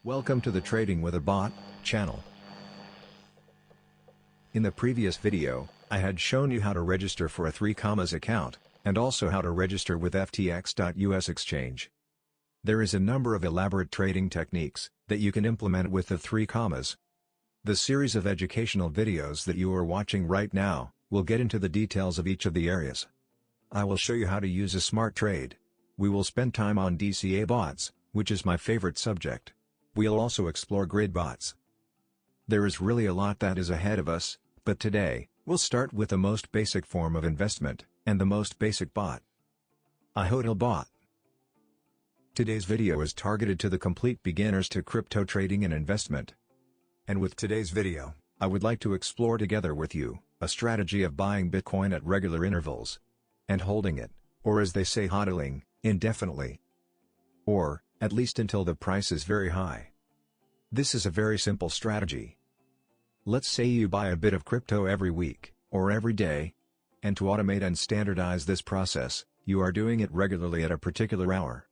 Welcome to the Trading with a Bot channel. In the previous video, I had shown you how to register for a 3 account, and also how to register with FTX.US exchange. There is a number of elaborate trading techniques that you can implement with the 3 The series of educational videos that you are watching right now will get into the details of each of the areas. I will show you how to use a smart trade. We will spend time on DCA bots, which is my favorite subject. We'll also explore grid bots. There is really a lot that is ahead of us, but today, we'll start with the most basic form of investment, and the most basic bot. A HODL bot. Today's video is targeted to the complete beginners to crypto trading and investment. And with today's video, I would like to explore together with you a strategy of buying Bitcoin at regular intervals and holding it, or as they say hodling, indefinitely. Or, at least until the price is very high. This is a very simple strategy. Let's say you buy a bit of crypto every week, or every day. And to automate and standardize this process, you are doing it regularly at a particular hour.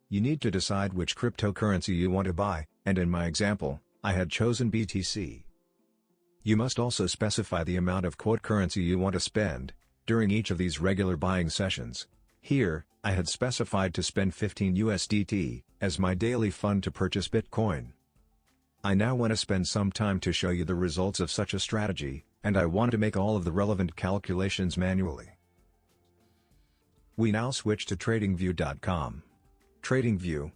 You need to decide which cryptocurrency you want to buy, and in my example, I had chosen BTC. You must also specify the amount of currency you want to spend during each of these regular buying sessions. Here, I had specified to spend 15 USDT as my daily fund to purchase Bitcoin. I now want to spend some time to show you the results of such a strategy, and I want to make all of the relevant calculations manually. We now switch to TradingView.com. TradingView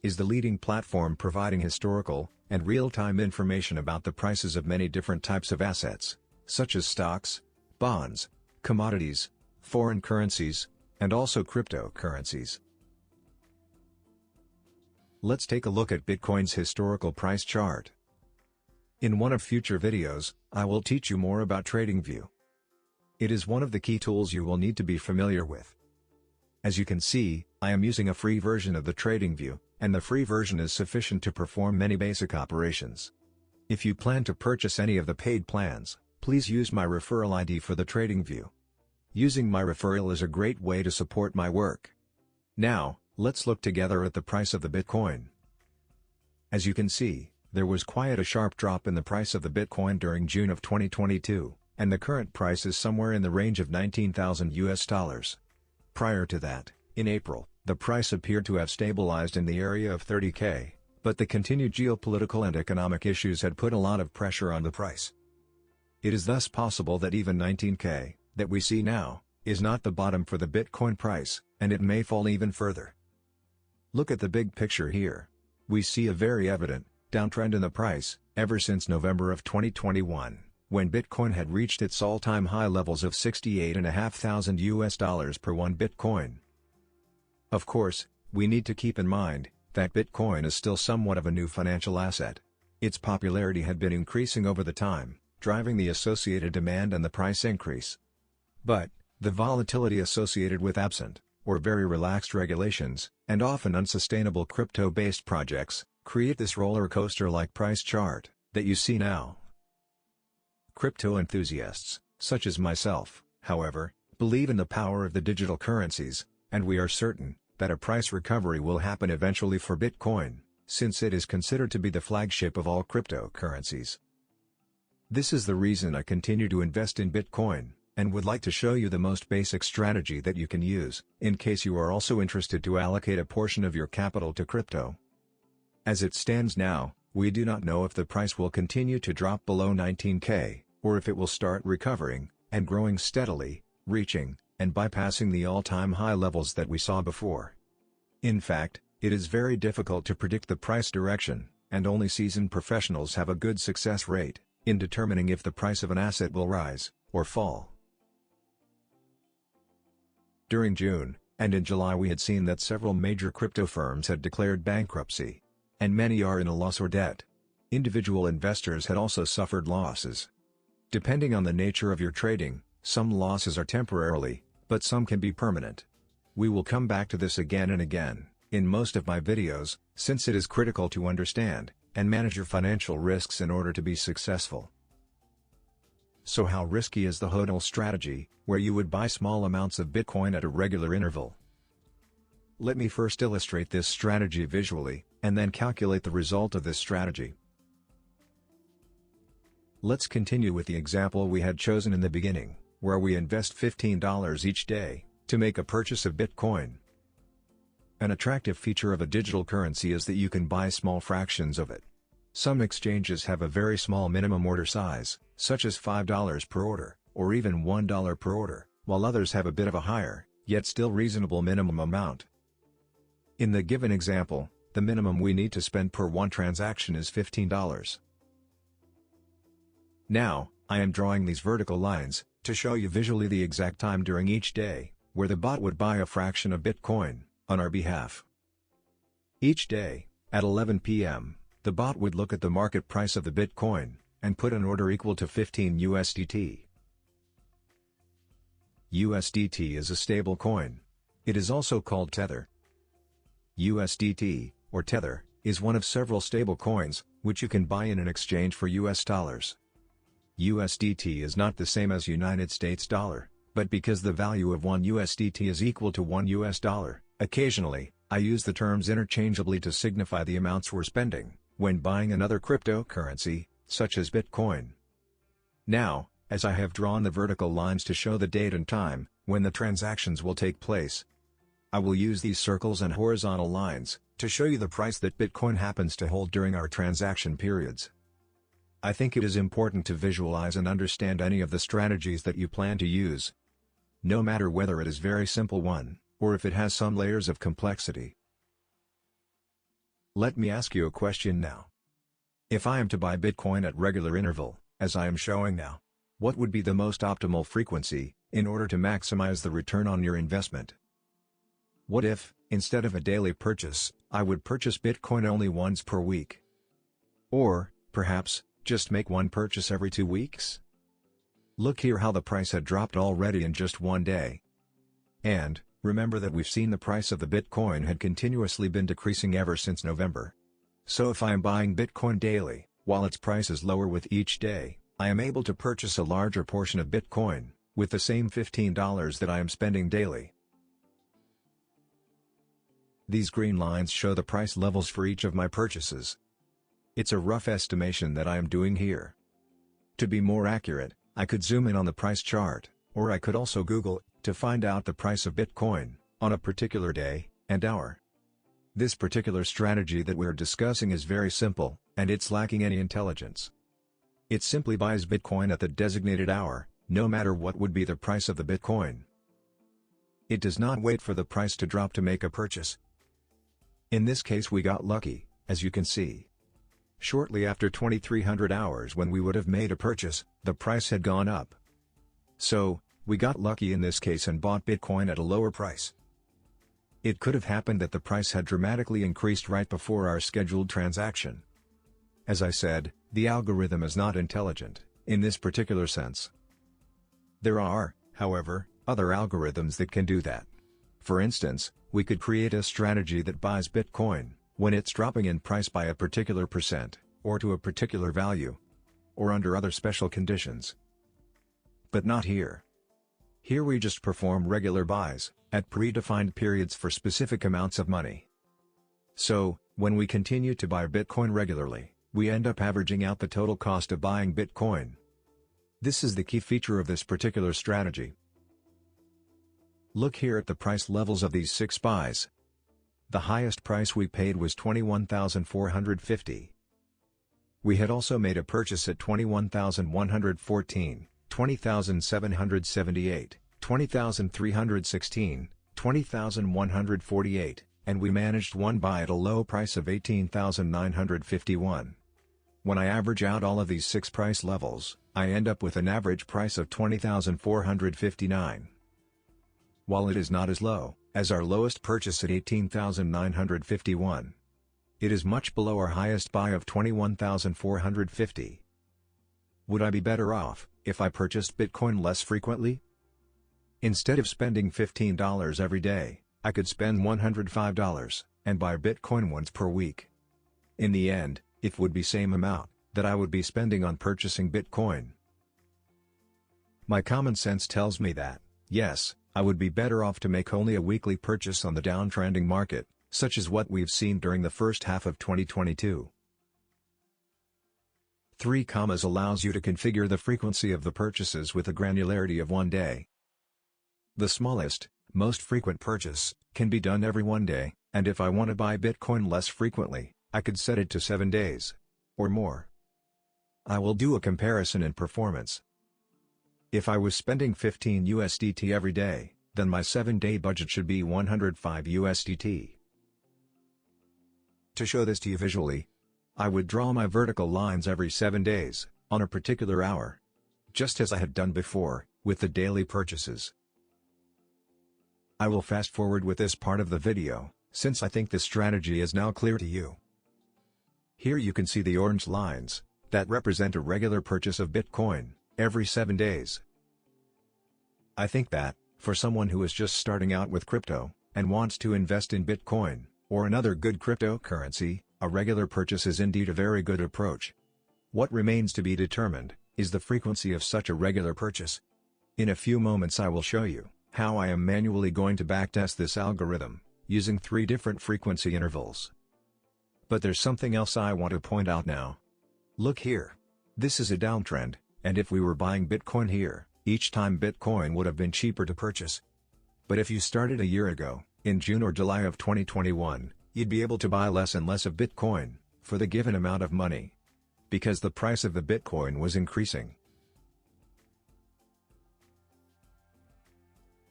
is the leading platform providing historical and real-time information about the prices of many different types of assets, such as stocks, bonds, commodities, foreign currencies, and also cryptocurrencies. Let's take a look at Bitcoin's historical price chart. In one of future videos, I will teach you more about TradingView. It is one of the key tools you will need to be familiar with. As you can see, I am using a free version of the TradingView, and the free version is sufficient to perform many basic operations. If you plan to purchase any of the paid plans, please use my referral ID for the TradingView. Using my referral is a great way to support my work. Now, let's look together at the price of the Bitcoin. As you can see, there was quite a sharp drop in the price of the Bitcoin during June of 2022, and the current price is somewhere in the range of $19,000. Prior to that, in April, the price appeared to have stabilized in the area of $30,000, but the continued geopolitical and economic issues had put a lot of pressure on the price. It is thus possible that even $19,000, that we see now, is not the bottom for the Bitcoin price, and it may fall even further. Look at the big picture here. We see a very evident downtrend in the price ever since November of 2021, when Bitcoin had reached its all-time high levels of $68,500 per 1 Bitcoin. Of course, we need to keep in mind that Bitcoin is still somewhat of a new financial asset. Its popularity had been increasing over the time, driving the associated demand and the price increase. But, the volatility associated with absent, or very relaxed regulations, and often unsustainable crypto-based projects, create this roller coaster-like price chart that you see now. Crypto enthusiasts, such as myself, however, believe in the power of the digital currencies, and we are certain that a price recovery will happen eventually for Bitcoin, since it is considered to be the flagship of all cryptocurrencies. This is the reason I continue to invest in Bitcoin, and would like to show you the most basic strategy that you can use, in case you are also interested to allocate a portion of your capital to crypto. As it stands now, we do not know if the price will continue to drop below $19,000, or if it will start recovering, and growing steadily, reaching, and bypassing the all-time high levels that we saw before. In fact, it is very difficult to predict the price direction, and only seasoned professionals have a good success rate in determining if the price of an asset will rise, or fall. During June, and in July we had seen that several major crypto firms had declared bankruptcy. And many are in a loss or debt. Individual investors had also suffered losses. Depending on the nature of your trading, some losses are temporarily, but some can be permanent. We will come back to this again and again, in most of my videos, since it is critical to understand and manage your financial risks in order to be successful. So how risky is the HODL strategy, where you would buy small amounts of Bitcoin at a regular interval? Let me first illustrate this strategy visually, and then calculate the result of this strategy. Let's continue with the example we had chosen in the beginning, where we invest $15 each day to make a purchase of Bitcoin. An attractive feature of a digital currency is that you can buy small fractions of it. Some exchanges have a very small minimum order size, such as $5 per order, or even $1 per order, while others have a bit of a higher, yet still reasonable minimum amount. In the given example, the minimum we need to spend per one transaction is $15. Now, I am drawing these vertical lines to show you visually the exact time during each day where the bot would buy a fraction of Bitcoin on our behalf. Each day, at 11 p.m., the bot would look at the market price of the Bitcoin and put an order equal to 15 USDT. USDT is a stable coin. It is also called Tether. USDT, or Tether, is one of several stable coins which you can buy in an exchange for US dollars. USDT is not the same as United States dollar, but because the value of one USDT is equal to one US dollar, occasionally, I use the terms interchangeably to signify the amounts we're spending when buying another cryptocurrency, such as Bitcoin. Now, as I have drawn the vertical lines to show the date and time when the transactions will take place, I will use these circles and horizontal lines to show you the price that Bitcoin happens to hold during our transaction periods. I think it is important to visualize and understand any of the strategies that you plan to use, no matter whether it is very simple one, or if it has some layers of complexity. Let me ask you a question now. If I am to buy Bitcoin at regular interval, as I am showing now, what would be the most optimal frequency in order to maximize the return on your investment? What if, instead of a daily purchase, I would purchase Bitcoin only once per week? Or, perhaps, just make one purchase every 2 weeks? Look here how the price had dropped already in just one day. And, remember that we've seen the price of the Bitcoin had continuously been decreasing ever since November. So if I am buying Bitcoin daily, while its price is lower with each day, I am able to purchase a larger portion of Bitcoin, with the same $15 that I am spending daily. These green lines show the price levels for each of my purchases. It's a rough estimation that I am doing here. To be more accurate, I could zoom in on the price chart, or I could also Google it to find out the price of Bitcoin on a particular day and hour. This particular strategy that we're discussing is very simple, and it's lacking any intelligence. It simply buys Bitcoin at the designated hour, no matter what would be the price of the Bitcoin. It does not wait for the price to drop to make a purchase. In this case we got lucky, as you can see. Shortly after 2300 hours when we would have made a purchase, the price had gone up. So, we got lucky in this case and bought Bitcoin at a lower price. It could have happened that the price had dramatically increased right before our scheduled transaction. As I said, the algorithm is not intelligent, in this particular sense. There are, however, other algorithms that can do that. For instance, we could create a strategy that buys Bitcoin when it's dropping in price by a particular percent, or to a particular value, or under other special conditions. But not here. Here we just perform regular buys, at predefined periods for specific amounts of money. So, when we continue to buy Bitcoin regularly, we end up averaging out the total cost of buying Bitcoin. This is the key feature of this particular strategy. Look here at the price levels of these 6 buys. The highest price we paid was $21,450. We had also made a purchase at $21,114, $20,778, $20,316, $20,148, and we managed one buy at a low price of $18,951. When I average out all of these 6 price levels, I end up with an average price of $20,459. While it is not as low as our lowest purchase at $18,951, it is much below our highest buy of $21,450. Would I be better off if I purchased Bitcoin less frequently? Instead of spending $15 every day, I could spend $105 and buy Bitcoin once per week. In the end, it would be same amount that I would be spending on purchasing Bitcoin. My common sense tells me that, yes, I would be better off to make only a weekly purchase on the downtrending market, such as what we've seen during the first half of 2022. 3 commas allows you to configure the frequency of the purchases with a granularity of 1 day. The smallest, most frequent purchase can be done every 1 day, and if I want to buy Bitcoin less frequently, I could set it to 7 days or more. I will do a comparison in performance. If I was spending 15 USDT every day, then my 7-day budget should be 105 USDT. To show this to you visually, I would draw my vertical lines every 7 days, on a particular hour. Just as I had done before, with the daily purchases. I will fast forward with this part of the video, since I think this strategy is now clear to you. Here you can see the orange lines, that represent a regular purchase of Bitcoin, every 7 days. I think that, for someone who is just starting out with crypto, and wants to invest in Bitcoin, or another good cryptocurrency, a regular purchase is indeed a very good approach. What remains to be determined, is the frequency of such a regular purchase. In a few moments I will show you, how I am manually going to backtest this algorithm, using 3 different frequency intervals. But there's something else I want to point out now. Look here. This is a downtrend, and if we were buying Bitcoin here, each time Bitcoin would have been cheaper to purchase. But if you started a year ago, in June or July of 2021, you'd be able to buy less and less of Bitcoin, for the given amount of money. Because the price of the Bitcoin was increasing.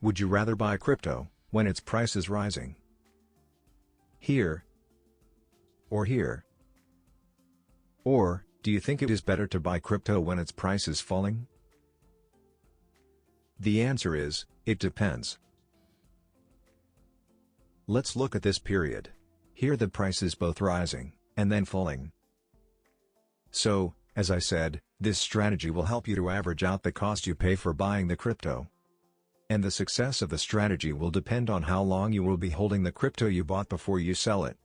Would you rather buy crypto, when its price is rising? Here? Or here? Or, do you think it is better to buy crypto when its price is falling? The answer is, it depends. Let's look at this period. Here the price is both rising, and then falling. So, as I said, this strategy will help you to average out the cost you pay for buying the crypto. And the success of the strategy will depend on how long you will be holding the crypto you bought before you sell it.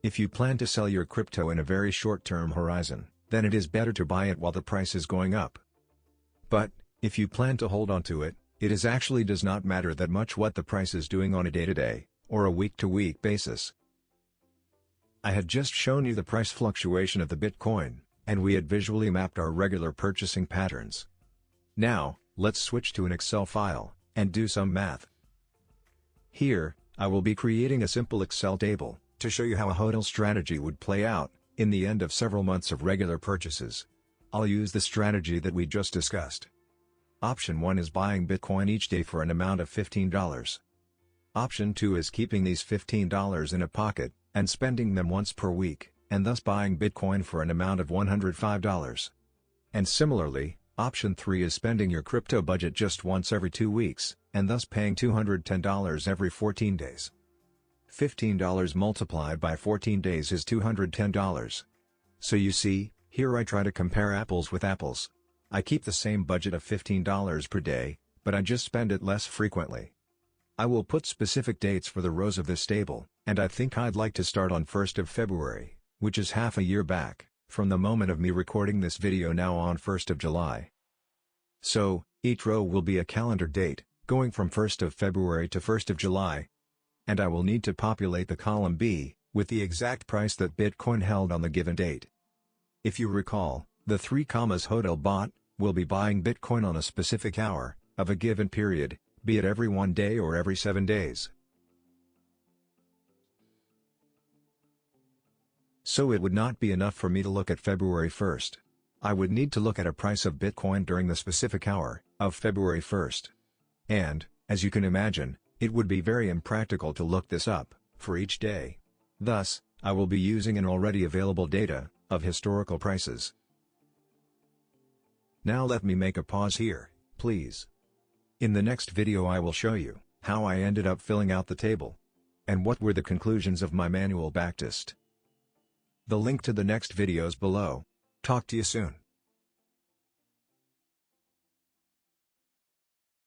If you plan to sell your crypto in a very short-term horizon, then it is better to buy it while the price is going up. But, if you plan to hold on to it, it actually does not matter that much what the price is doing on a day-to-day, or a week-to-week basis. I had just shown you the price fluctuation of the Bitcoin, and we had visually mapped our regular purchasing patterns. Now, let's switch to an Excel file, and do some math. Here, I will be creating a simple Excel table, to show you how a HODL strategy would play out, in the end of several months of regular purchases. I'll use the strategy that we just discussed. Option 1 is buying Bitcoin each day for an amount of $15. Option 2 is keeping these $15 in a pocket, and spending them once per week, and thus buying Bitcoin for an amount of $105. And similarly, option 3 is spending your crypto budget just once every 2 weeks, and thus paying $210 every 14 days. $15 multiplied by 14 days is $210. So you see, here I try to compare apples with apples. I keep the same budget of $15 per day, but I just spend it less frequently. I will put specific dates for the rows of this table, and I think I'd like to start on 1st of February, which is half a year back, from the moment of me recording this video now on 1st of July. So, each row will be a calendar date, going from 1st of February to 1st of July. And I will need to populate the column B, with the exact price that Bitcoin held on the given date. If you recall, the 3 commas HODL bot, will be buying Bitcoin on a specific hour, of a given period, be it every 1 day or every 7 days. So it would not be enough for me to look at February 1st. I would need to look at a price of Bitcoin during the specific hour, of February 1st. And, as you can imagine, it would be very impractical to look this up, for each day. Thus, I will be using an already available data, of historical prices. Now let me make a pause here, please. In the next video I will show you, how I ended up filling out the table. And what were the conclusions of my manual backtest. The link to the next video is below. Talk to you soon.